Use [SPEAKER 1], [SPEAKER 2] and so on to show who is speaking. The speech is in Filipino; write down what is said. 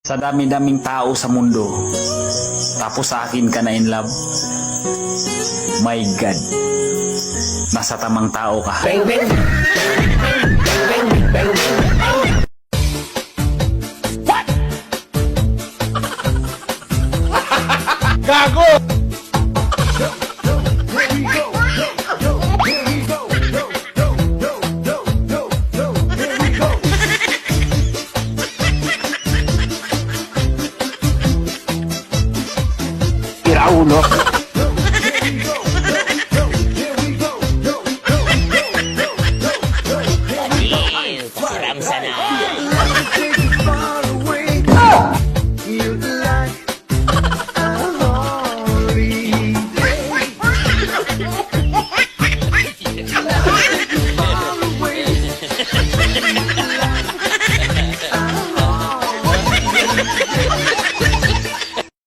[SPEAKER 1] Sa dami-daming tao sa mundo, tapos sa akin ka na in love. My God, nasa tamang tao ka.
[SPEAKER 2] Bang, bang. Bang, bang, bang, bang. What? Gago! Tira ulo.